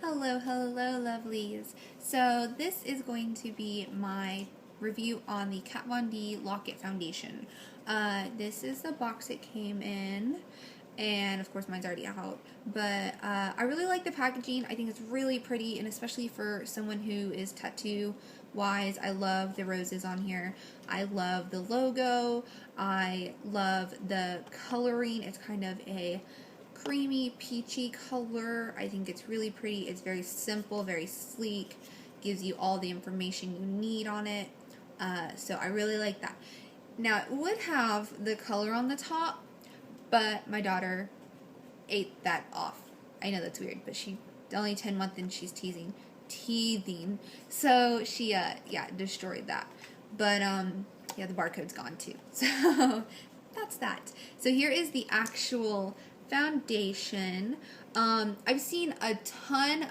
Hello, hello, lovelies. So this is going to be my review on the Kat Von D Lock-It Foundation. This is the box it came in, and of course mine's already out, but I really like the packaging. I think it's really pretty, and especially for someone who is tattoo wise, I love the roses on here. I love the logo. I love the coloring. It's kind of a creamy peachy color. I think it's really pretty. It's very simple, very sleek, gives you all the information you need on it. So I really like that. Now it would have the color on the top, but my daughter ate that off. I know that's weird, but she's only 10 months and she's teething. So she destroyed that. But yeah, the barcode's gone too. So that's that. So here is the actual foundation. I've seen a ton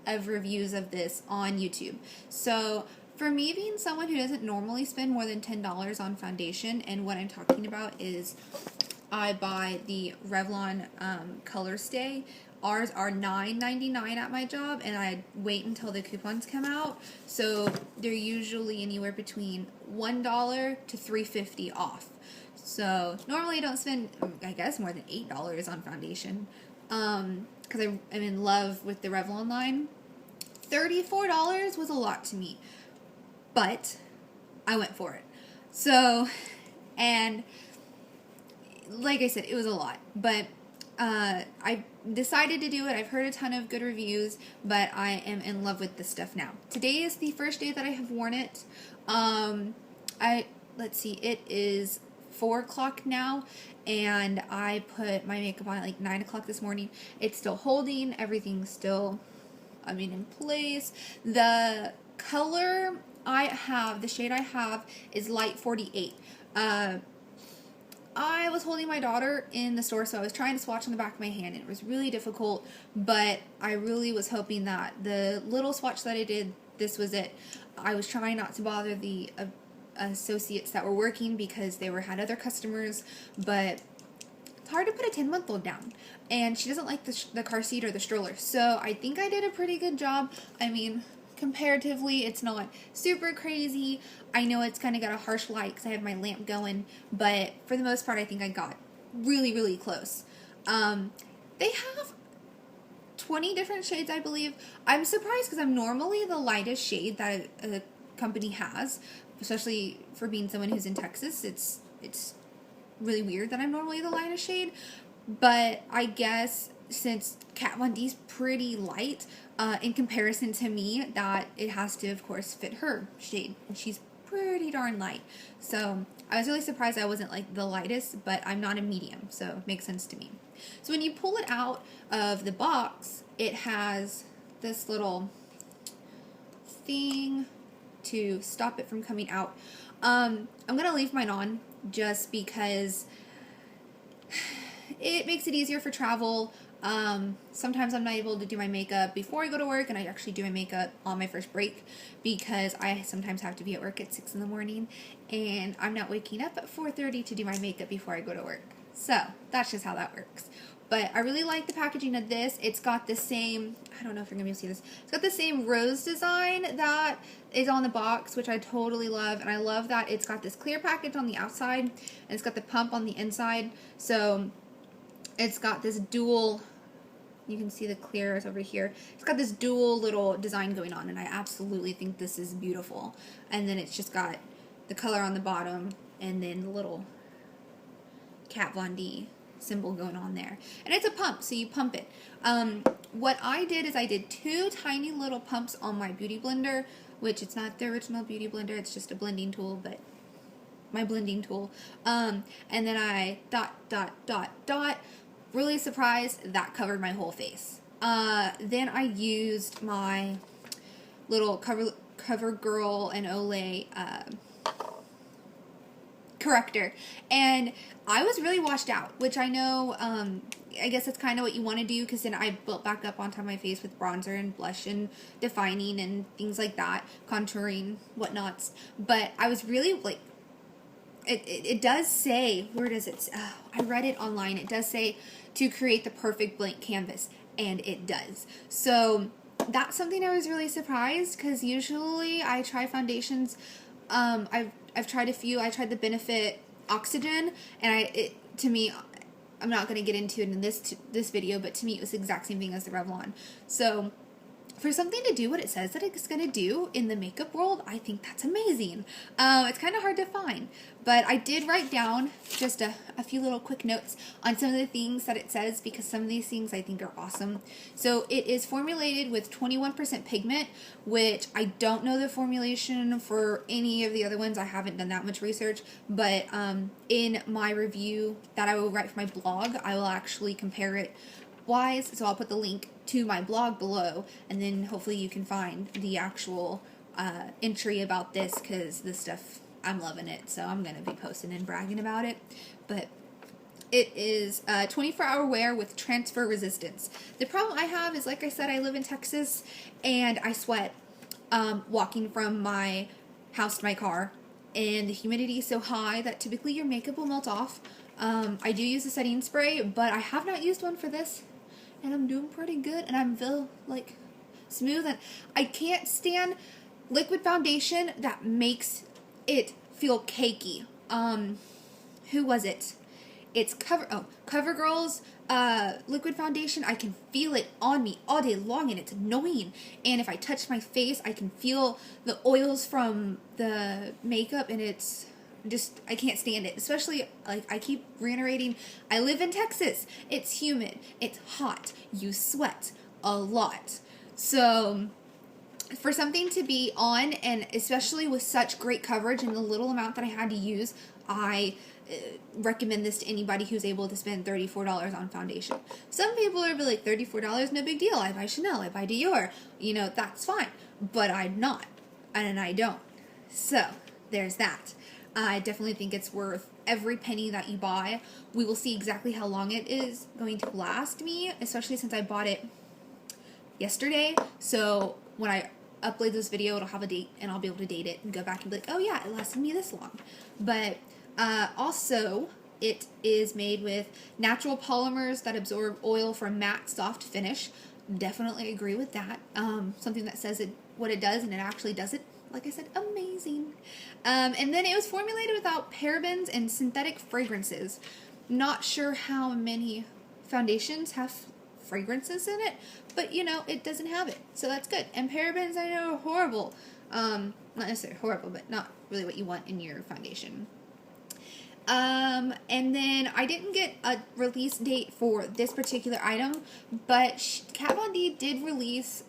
of reviews of this on YouTube. So for me, being someone who doesn't normally spend more than $10 on foundation, and what I'm talking about is I buy the Revlon Color Stay. Ours are $9.99 at my job, and I wait until the coupons come out. So they're usually anywhere between $1 to $3.50 off. So normally I don't spend, I guess, more than $8 on foundation, because I'm in love with the Revlon line. $34 was a lot to me, but I went for it. So, and like I said, it was a lot, but I decided to do it. I've heard a ton of good reviews, but I am in love with this stuff now. Today is the first day that I have worn it. Let's see, it is 4 o'clock now, and I put my makeup on at like 9 o'clock this morning. It's still holding, everything's still, in place. The color I have, the shade I have is light 48. I was holding my daughter in the store, so I was trying to swatch on the back of my hand. It was really difficult, but I really was hoping that the little swatch that I did, this was it. I was trying not to bother the associates that were working because they had other customers, but it's hard to put a 10-month-old down, and she doesn't like the car seat or the stroller, so I think I did a pretty good job. Comparatively, it's not super crazy. I know it's kind of got a harsh light because I have my lamp going, but for the most part, I think I got really close. They have 20 different shades, I believe. I'm surprised because I'm normally the lightest shade that a company has, especially for being someone who's in Texas. It's really weird that I'm normally the lightest shade, but I guess since Kat Von D's pretty light in comparison to me, that it has to, of course, fit her shade, and she's pretty darn light. So I was really surprised I wasn't like the lightest, but I'm not a medium, so it makes sense to me. So when you pull it out of the box, it has this little thing to stop it from coming out. I'm gonna leave mine on just because it makes it easier for travel. Sometimes I'm not able to do my makeup before I go to work, and I actually do my makeup on my first break because I sometimes have to be at work at 6 in the morning, and I'm not waking up at 4:30 to do my makeup before I go to work. So that's just how that works. But I really like the packaging of this. It's got the same, I don't know if you're going to be able to see this, it's got the same rose design that is on the box, which I totally love. And I love that it's got this clear package on the outside, and it's got the pump on the inside. So it's got this dual, you can see the clears over here. It's got this dual little design going on, and I absolutely think this is beautiful. And then it's just got the color on the bottom, and then the little Kat Von D symbol going on there. And it's a pump, so you pump it. What I did is I did 2 tiny little pumps on my beauty blender, which it's not the original beauty blender, it's just a blending tool, but my blending tool. And then I dot. Really surprised that covered my whole face. Then I used my little CoverGirl and Olay corrector, and I was really washed out, which I know, I guess that's kind of what you want to do, because then I built back up on top of my face with bronzer and blush and defining and things like that, contouring, whatnots, but I was really, like, it does say, where does it, I read it online, it does say to create the perfect blank canvas, and it does. So that's something I was really surprised, because usually I try foundations. I've tried a few. I tried the Benefit Oxygen, and to me, I'm not going to get into it in this video, but to me it was the exact same thing as the Revlon. So for something to do what it says that it's going to do in the makeup world, I think that's amazing. It's kind of hard to find, but I did write down just a few little quick notes on some of the things that it says, because some of these things I think are awesome. So it is formulated with 21% pigment, which I don't know the formulation for any of the other ones. I haven't done that much research, but in my review that I will write for my blog, I will actually compare it wise, so I'll put the link to my blog below, and then hopefully you can find the actual entry about this, because this stuff, I'm loving it, so I'm going to be posting and bragging about it. But it is 24-hour wear with transfer resistance. The problem I have is, like I said, I live in Texas, and I sweat walking from my house to my car, and the humidity is so high that typically your makeup will melt off. I do use a setting spray, but I have not used one for this, and I'm doing pretty good, and I'm feel like smooth, and I can't stand liquid foundation that makes it feel cakey. Who was it? It's CoverGirl's liquid foundation. I can feel it on me all day long, and it's annoying. And if I touch my face, I can feel the oils from the makeup, and it's just, I can't stand it. Especially, like I keep reiterating, I live in Texas. It's humid. It's hot. You sweat a lot. So for something to be on, and especially with such great coverage and the little amount that I had to use, I recommend this to anybody who's able to spend $34 on foundation. Some people are like, $34, no big deal. I buy Chanel, I buy Dior. You know, that's fine. But I'm not. And I don't. So there's that. I definitely think it's worth every penny that you buy. We will see exactly how long it is going to last me, especially since I bought it yesterday. So when I upload this video, it'll have a date, and I'll be able to date it and go back and be like, oh yeah, it lasted me this long. But also, it is made with natural polymers that absorb oil for a matte, soft finish. Definitely agree with that. Something that says what it does, and it actually does it. Like I said, amazing. And then it was formulated without parabens and synthetic fragrances. Not sure how many foundations have fragrances in it, but you know, it doesn't have it, so that's good. And parabens, I know, are horrible. Not necessarily horrible, but not really what you want in your foundation. And then I didn't get a release date for this particular item, but Kat Von D did release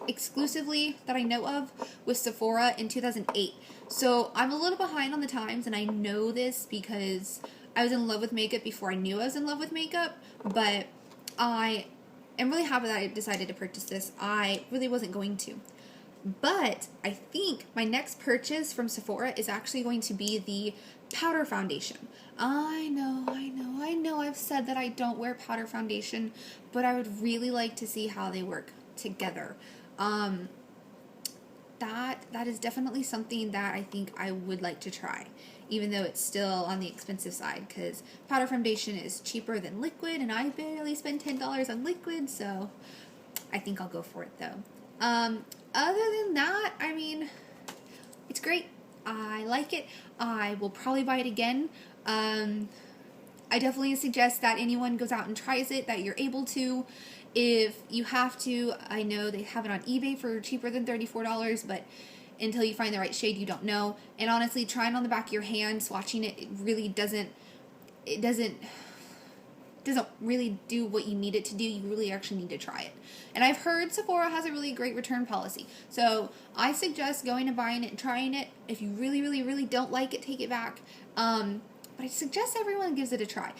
exclusively that I know of with Sephora in 2008. So I'm a little behind on the times, and I know this because I was in love with makeup before I knew I was in love with makeup, but I am really happy that I decided to purchase this. I really wasn't going to. But I think my next purchase from Sephora is actually going to be the powder foundation. I know, I've said that I don't wear powder foundation, but I would really like to see how they work together. That is definitely something that I think I would like to try, even though it's still on the expensive side, because powder foundation is cheaper than liquid, and I barely spend $10 on liquid, so I think I'll go for it though. Other than that, I mean, it's great. I like it. I will probably buy it again. I definitely suggest that anyone goes out and tries it, that you're able to. If you have to, I know they have it on eBay for cheaper than $34, but until you find the right shade, you don't know. And honestly, trying on the back of your hand, swatching it, it really doesn't really do what you need it to do. You really actually need to try it. And I've heard Sephora has a really great return policy. So I suggest going and buying it and trying it. If you really, really, really don't like it, take it back. But I suggest everyone gives it a try.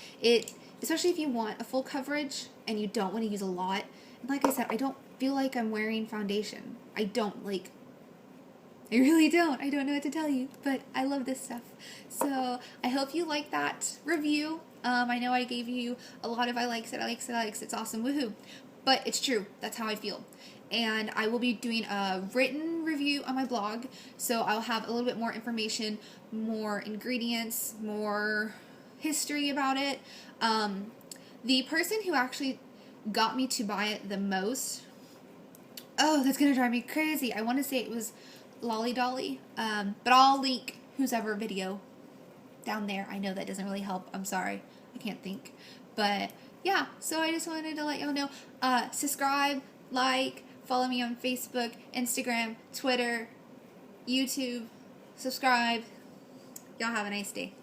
Especially if you want a full coverage and you don't want to use a lot. And like I said, I don't feel like I'm wearing foundation. I really don't. I don't know what to tell you, but I love this stuff. So I hope you like that review. I know I gave you a lot of I likes it, it's awesome, woohoo. But it's true. That's how I feel. And I will be doing a written review on my blog, so I'll have a little bit more information, more ingredients, more history about it. The person who actually got me to buy it the most. Oh, that's gonna drive me crazy. I want to say it was Lolly Dolly. But I'll link whose ever video down there. I know that doesn't really help. I'm sorry. I can't think. But yeah, so I just wanted to let y'all know. Subscribe, like, follow me on Facebook, Instagram, Twitter, YouTube. Subscribe. Y'all have a nice day.